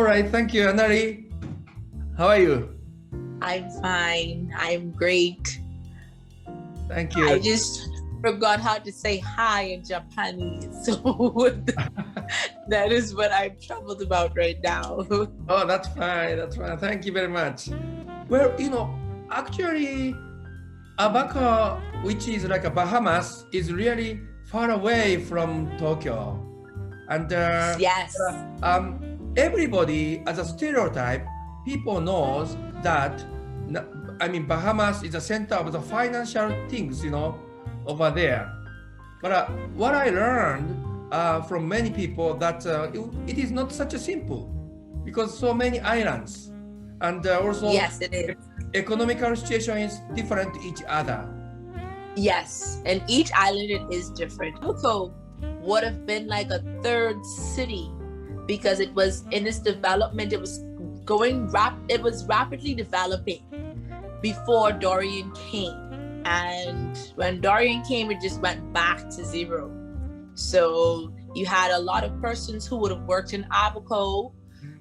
right, thank you, Annarie. How are you? I'm fine. I'm great. Thank you. I just forgot how to say hi in Japanese. So that is what I'm troubled about right now. Oh, that's fine. That's fine. Thank you very much. Well, actually, Abaco, which is like a Bahamas, is really far away from Tokyo. And Yes. Everybody, as a stereotype, people knows that, Bahamas is the center of the financial things, over there. But what I learned from many people that it is not such a simple, because so many islands, and also yes, it is. Economical situation is different each other. Yes, and each island it is different. Abaco would have been like a third city because it was in its development. It was rapidly developing before Dorian came, and when Dorian came, it just went back to zero. So you had a lot of persons who would have worked in Abaco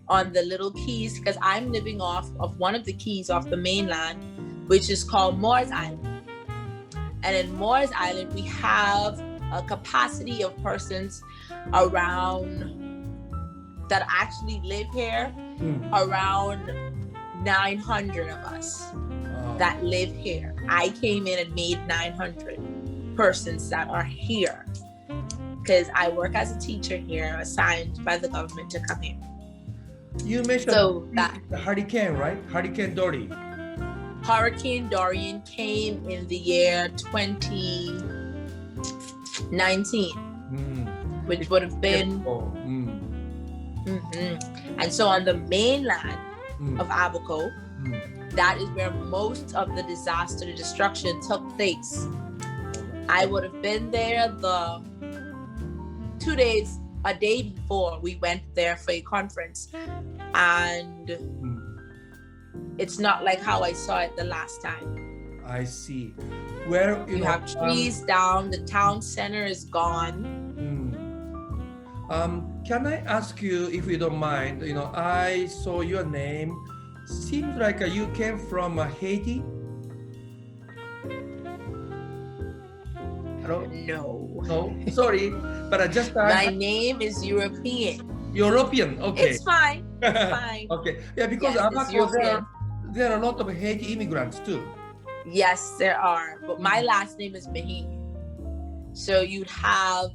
on the little keys, because I'm living off of one of the keys off the mainland, which is called Moores Island. And in Moores Island, we have a capacity of persons around that actually live here, around 900 of us that live here. I came in and made 900 persons that are here because I work as a teacher here, assigned by the government to come here. You mentioned the hurricane, right? Hurricane Dory. Hurricane Dorian came in the year 2019, which would have been. And so on the mainland of Abaco, that is where most of the disaster, the destruction took place. I would have been there a day before we went there for a conference, and it's not like how I saw it the last time. I see. Where you have trees down, the town center is gone. Can I ask you, if you don't mind, I saw your name. Seems like you came from Haiti. Hello? No, sorry, but just my name is European. Okay. It's fine. It's fine. Okay. Yeah, because Abaco, there are a lot of Haiti immigrants too. Yes, there are. But my last name is Bahamian. So you'd have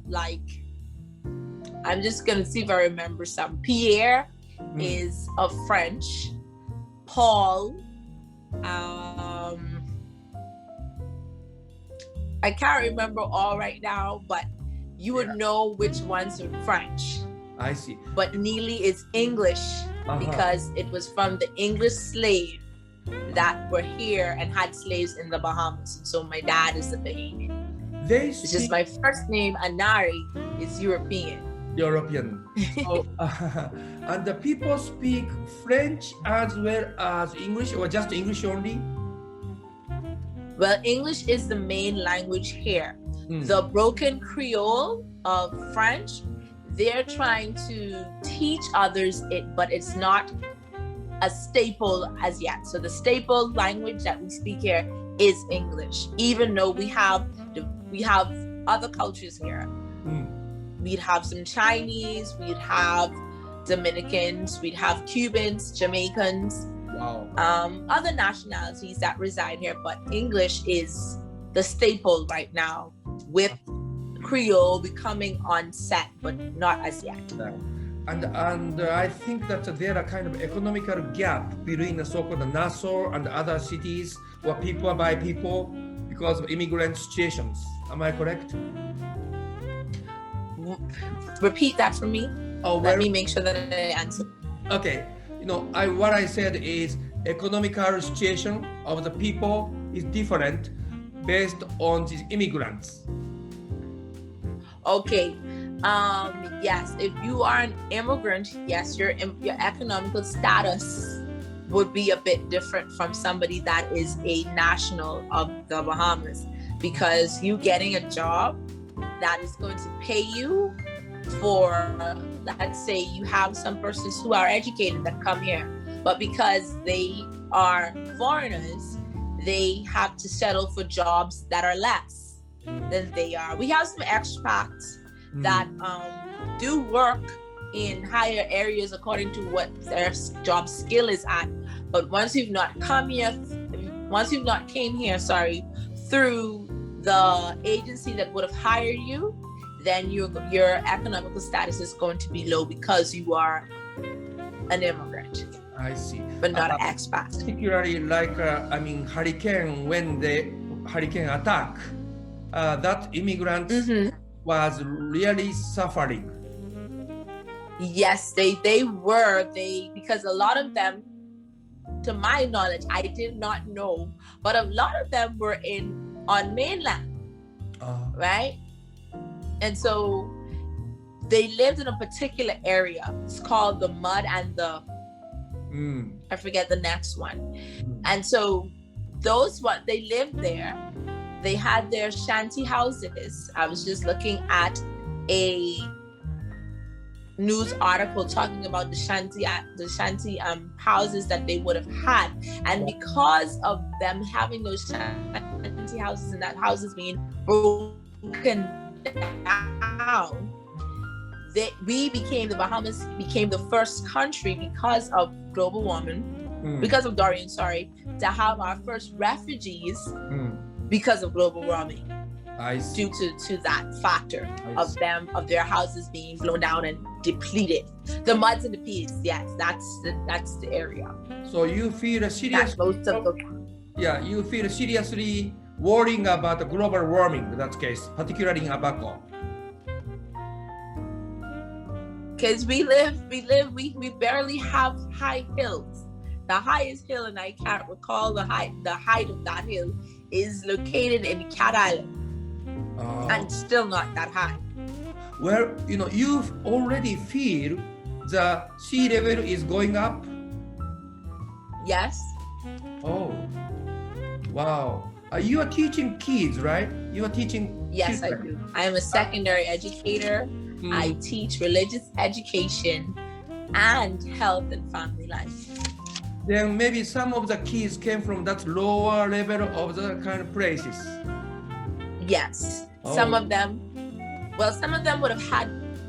I'm just gonna see if I remember some. Pierre is of French. Paul, I can't remember all right now, but you would know which ones are French. I see. But Neely is English because it was from the English slave that were here and had slaves in the Bahamas. So my dad is a Bahamian. It's just my first name, Annarie, is European. So, and the people speak French as well as English, or just English only? Well, English is the main language here. The broken Creole of French, they're trying to teach others it, but it's not a staple as yet. So the staple language that we speak here is English, even though we have other cultures here. We'd have some Chinese, we'd have Dominicans, we'd have Cubans, Jamaicans, other nationalities that reside here, but English is the staple right now, with Creole becoming on set, but not as yet. And I think that there are kind of economical gap between the so-called Nassau and other cities where people are by people because of immigrant situations. Am I correct? Repeat that for me. Let me make sure that I answer. Okay. What I said is economical situation of the people is different based on these immigrants. Okay. Yes, if you are an immigrant, yes, your economical status would be a bit different from somebody that is a national of the Bahamas, because you getting a job that is going to pay you for, let's say you have some persons who are educated that come here, but because they are foreigners, they have to settle for jobs that are less than they are. We have some expats that do work in higher areas according to what their job skill is at. But once you've not came here, through the agency that would have hired you, then your economical status is going to be low because you are an immigrant. I see. But not an expat. Particularly like, hurricane, when the hurricane attack, that immigrant was really suffering. Yes, they were, because a lot of them, to my knowledge, I did not know, but a lot of them were on mainland, right? And so they lived in a particular area. It's called the Mud and the, I forget the next one. And so they lived there. They had their shanty houses. I was just looking at a news article talking about the shanty houses that they would have had, and because of them having those shanty houses and that houses being broken down, the Bahamas became the first country because of global warming, because of Dorian, to have our first refugees because of global warming. Due to that factor of their houses being blown down and depleted. The muds and the peats, yes, that's the area. So you feel seriously worrying about the global warming in that case, particularly in Abaco. Because we barely have high hills. The highest hill, and I can't recall the height of that hill, is located in Cat Island. And still not that high. Well, you already feel the sea level is going up? Yes. Oh, wow. You are teaching kids, right? You are teaching Yes, children. I do. I am a secondary educator. I teach religious education and health and family life. Then maybe some of the kids came from that lower level of the kind of places. Yes, some of them would have had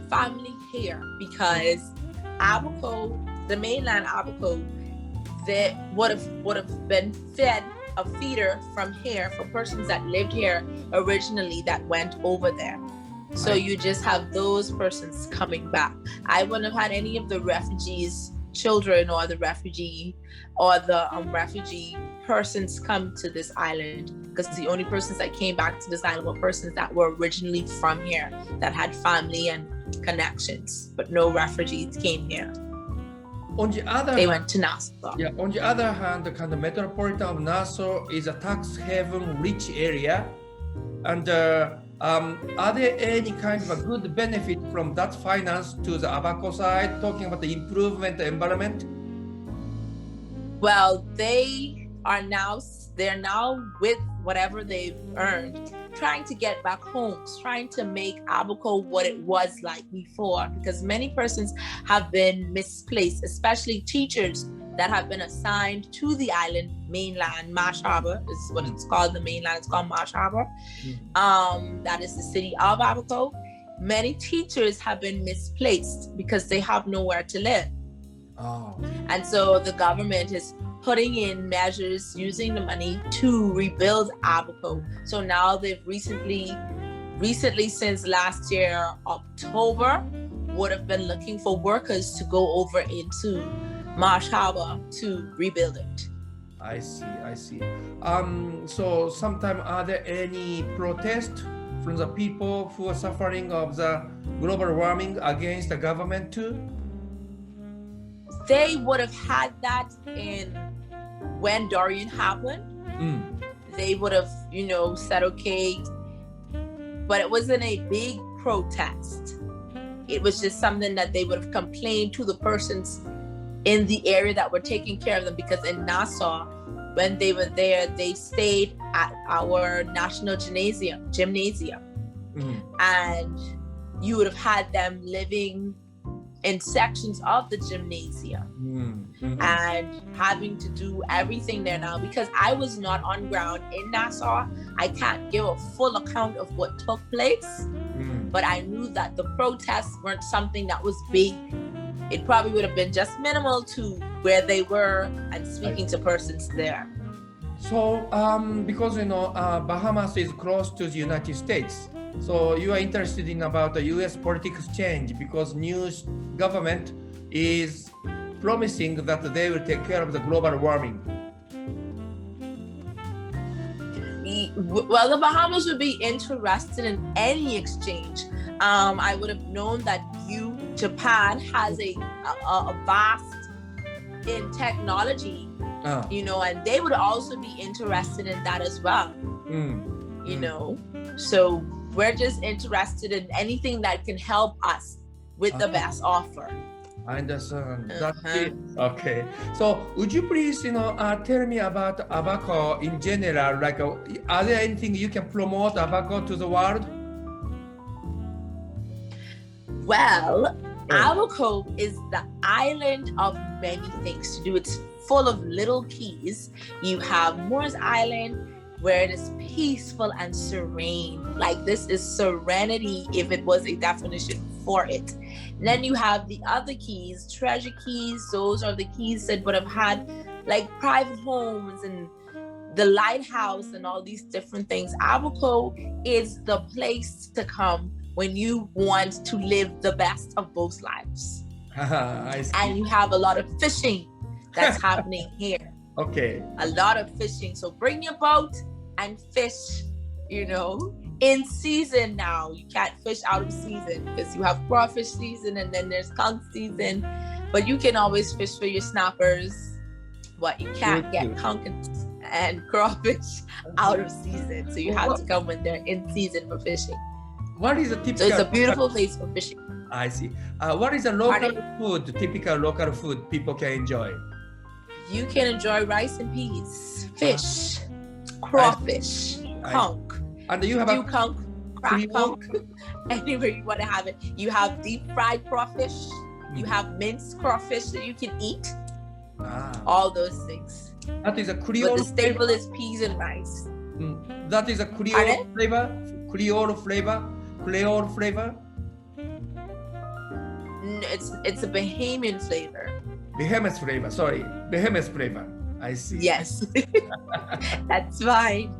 family here because Abaco, the mainland Abaco, they would have been fed a feeder from here for persons that lived here originally that went over there. So you just have those persons coming back. I wouldn't have had any of the refugees' children or the refugee persons come to this island, because the only persons that came back to this island were persons that were originally from here, that had family and connections, but no refugees came here. On the other they went to Nassau. Yeah, on the other hand, the kind of metropolitan of Nassau is a tax haven rich area. And are there any kind of a good benefit from that finance to the Abaco side, talking about the improvement environment? Well, they're now with whatever they've earned, trying to get back homes, trying to make Abaco what it was like before, because many persons have been misplaced, especially teachers that have been assigned to the island mainland. Marsh Harbor is what it's called. The mainland is called Marsh Harbor. That is the city of Abaco. Many teachers have been misplaced because they have nowhere to live. And so the government is putting in measures using the money to rebuild Abaco. So now they've recently since last year, October, would have been looking for workers to go over into Marsh Harbor to rebuild it. I see. So sometime are there any protest from the people who are suffering of the global warming against the government too? They would have had that when Dorian happened. They would have, said okay, but it wasn't a big protest. It was just something that they would have complained to the persons in the area that were taking care of them, because in Nassau, when they were there, they stayed at our national gymnasium. And you would have had them living in sections of the gymnasium and having to do everything there now. Because I was not on ground in Nassau, I can't give a full account of what took place, but I knew that the protests weren't something that was big. It probably would have been just minimal to where they were and speaking to persons there. So because Bahamas is close to the United States, so you are interested in about the U.S. politics change because new government is promising that they will take care of the global warming. Well, the Bahamas would be interested in any exchange. I would have known that Japan has a vast in technology, and they would also be interested in that as well. So we're just interested in anything that can help us with the best offer. I understand. That's it. Okay. So would you please, tell me about Abaco in general? Like, are there anything you can promote Abaco to the world? Well, Abaco is the island of many things to do. It's full of little keys. You have Moores Island, where it is peaceful and serene. Like, this is serenity if it was a definition for it. And then you have the other keys, treasure keys. Those are the keys that would have had like private homes and the lighthouse and all these different things. Abaco is the place to come when you want to live the best of both lives. I see. And you have a lot of fishing that's happening here. Okay. A lot of fishing. So bring your boat and fish, in season now. You can't fish out of season because you have crawfish season and then there's conch season. But you can always fish for your snappers. But you can't get conch and crawfish out of season. So you have to come when they're in season for fishing. What is a typical? So it's a beautiful place for fishing. I see. What is a local food, typical local food people can enjoy? You can enjoy rice and peas, fish, crawfish, conch. And you have conch, crack conch, anywhere you want to have it. You have deep fried crawfish. You have minced crawfish that you can eat. All those things. That is a Creole. But the staple is peas and rice. That is a Creole flavor. Creole flavor. It's a Bahamian flavor. Bahamas flavor. I see. Yes, that's fine.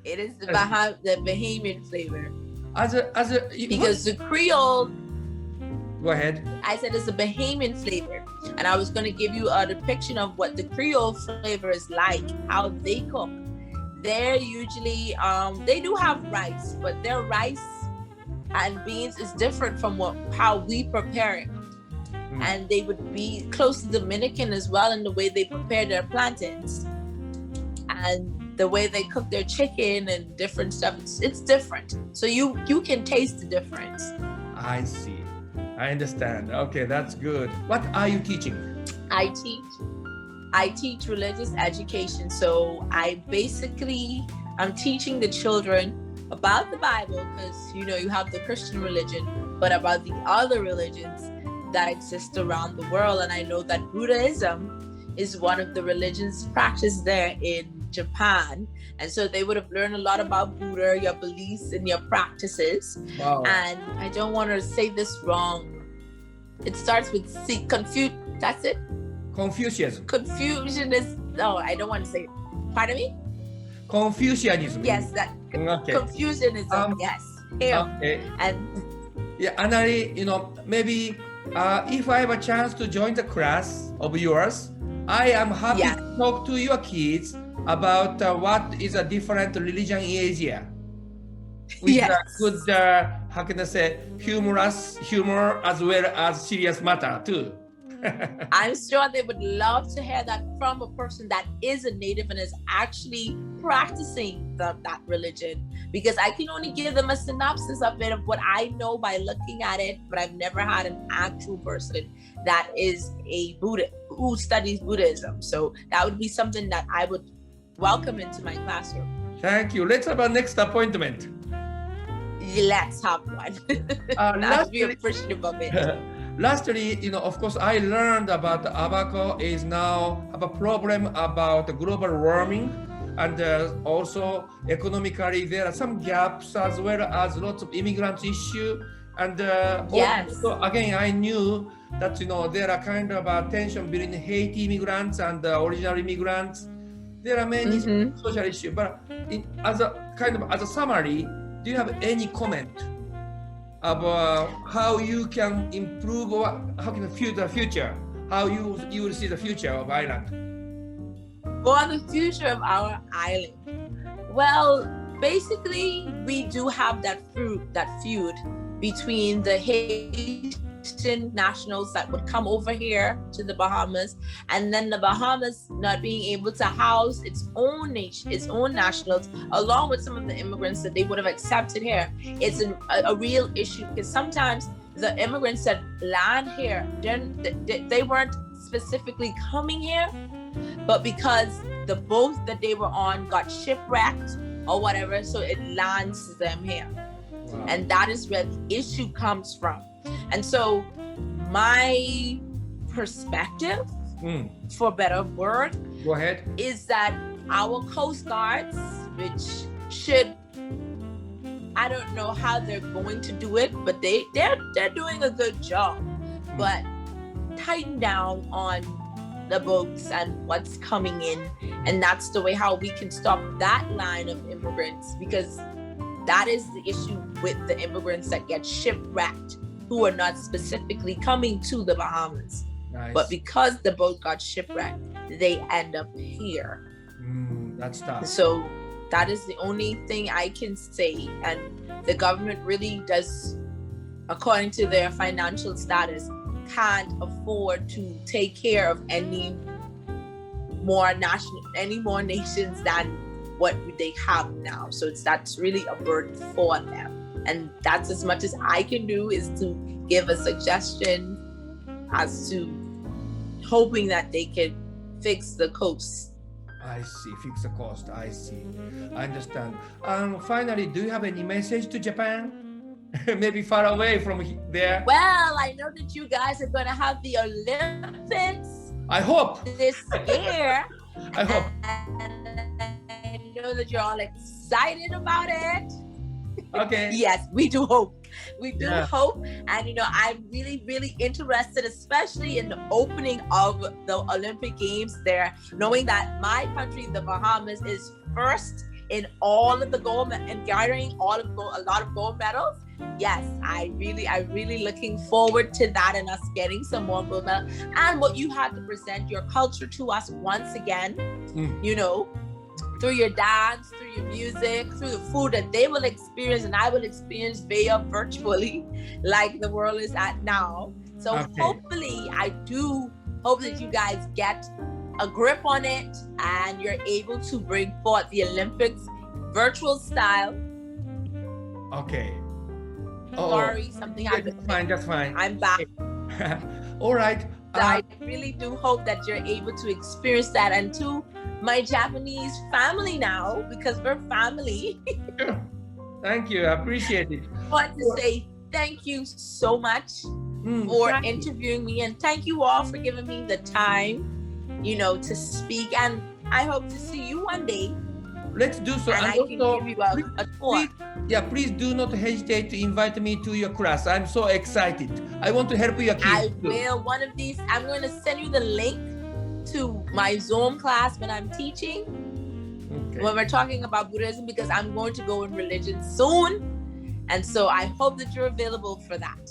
It is the Bahamian flavor. Because the Creole. Go ahead. I said it's a Bahamian flavor, and I was going to give you a depiction of what the Creole flavor is like, how they cook. They're usually they do have rice, but their rice and beans is different from how we prepare it. And they would be close to Dominican as well in the way they prepare their plantains and the way they cook their chicken and different stuff. It's different. So you can taste the difference. I see. I understand. Okay, that's good. What are you teaching? I teach religious education. So I'm teaching the children about the Bible because, you have the Christian religion, but about the other religions that exist around the world. And I know that Buddhism is one of the religions practiced there in Japan. And so they would have learned a lot about Buddha, your beliefs and your practices. Wow. And I don't want to say this wrong. It starts with that's it? Confucianism. Confusion is, I don't want to say it. Pardon me? Confucianism. Yes, that Confucianism, yes. Okay. And Annarie, maybe if I have a chance to join the class of yours, I am happy to talk to your kids about what is a different religion in Asia. With a good, how can I say, humor as well as serious matter too. I'm sure they would love to hear that from a person that is a native and is actually practicing that religion, because I can only give them a synopsis of it, of what I know by looking at it, but I've never had an actual person that is a Buddhist who studies Buddhism. So that would be something that I would welcome into my classroom. Thank you. Let's have our next appointment. let's have one. Not be appreciative of it. Lastly, of course, I learned about Abaco is now have a problem about global warming, and also economically there are some gaps as well as lots of immigrant issue. And Yes. also, again, I knew that there are kind of a tension between Haiti immigrants and original immigrants. There are many social issues, but as a summary, do you have any comment about how you can improve, or how can the future, how you will see the future of Ireland? For the future of our island, well, basically, we do have that feud between the Haitian nationals that would come over here to the Bahamas, and then the Bahamas not being able to house its own nation, its own nationals, along with some of the immigrants that they would have accepted here. It's a real issue, because sometimes the immigrants that land here, they weren't specifically coming here, but because the boat that they were on got shipwrecked or whatever, so it lands them here. Wow. And that is where the issue comes from. And so my perspective, for better word, go ahead, is that our Coast Guards, which should, I don't know how they're going to do it, but they're doing a good job. But tighten down on the boats and what's coming in, and that's the way how we can stop that line of immigrants, because that is the issue with the immigrants that get shipwrecked, who are not specifically coming to the Bahamas. Nice. But because the boat got shipwrecked, they end up here. That's tough. So that is the only thing I can say. And the government really does, according to their financial status, can't afford to take care of any more nations than what they have now. So that's really a burden for them. And that's as much as I can do, is to give a suggestion as to hoping that they can fix the coast. I see, fix the cost. I see. I understand. Finally, do you have any message to Japan? Maybe far away from there. Well, I know that you guys are going to have the Olympics. I hope. This year. I hope. I know that you're all excited about it. Okay. Yes, we do hope. We do hope. And, I'm really, really interested, especially in the opening of the Olympic Games there, knowing that my country, the Bahamas, is first in all of the gold and gathering a lot of gold medals. Yes, I'm really looking forward to that, and us getting some more gold medals. And what you had to present your culture to us once again, through your dance, through your music, through the food that they will experience and I will experience via virtually, like the world is at now. So hopefully, I do hope that you guys get a grip on it and you're able to bring forth the Olympics virtual style. Okay. Sorry, something happened. That's fine. I'm back. All right. So I really do hope that you're able to experience that. And to my Japanese family now, because we're family. Thank you. I appreciate it. I want to say thank you so much for interviewing me. And thank you all for giving me the time, to speak. And I hope to see you one day. Let's do so. And I can give you a tour. Please do not hesitate to invite me to your class. I'm so excited. I want to help your kids. I will. One of these, I'm going to send you the link to my Zoom class when I'm teaching. Okay. When we're talking about Buddhism, because I'm going to go in religion soon. And so I hope that you're available for that.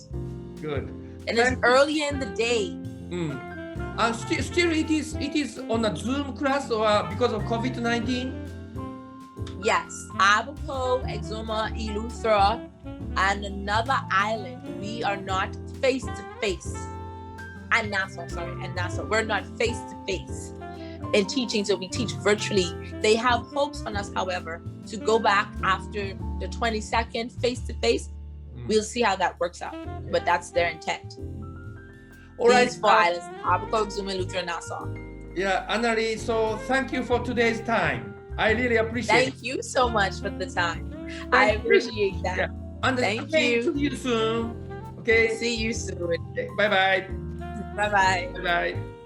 Good. And it's early in the day. Still it is on a Zoom class, or because of COVID-19? Yes, Abaco, Exuma, Eleuthera, and another island. We are not face to face. And Nassau. We're not face to face in teaching, so we teach virtually. They have hopes on us, however, to go back after the 22nd face to face. We'll see how that works out, but that's their intent. All right. These four islands: Abaco, Exuma, Eleuthera, Nassau. Yeah, Annarie, so thank you for today's time. I really appreciate it. Thank you so much for the time. I appreciate that. And Thank again, you. see you soon. Okay. See you soon. Bye bye. Bye bye. Bye bye.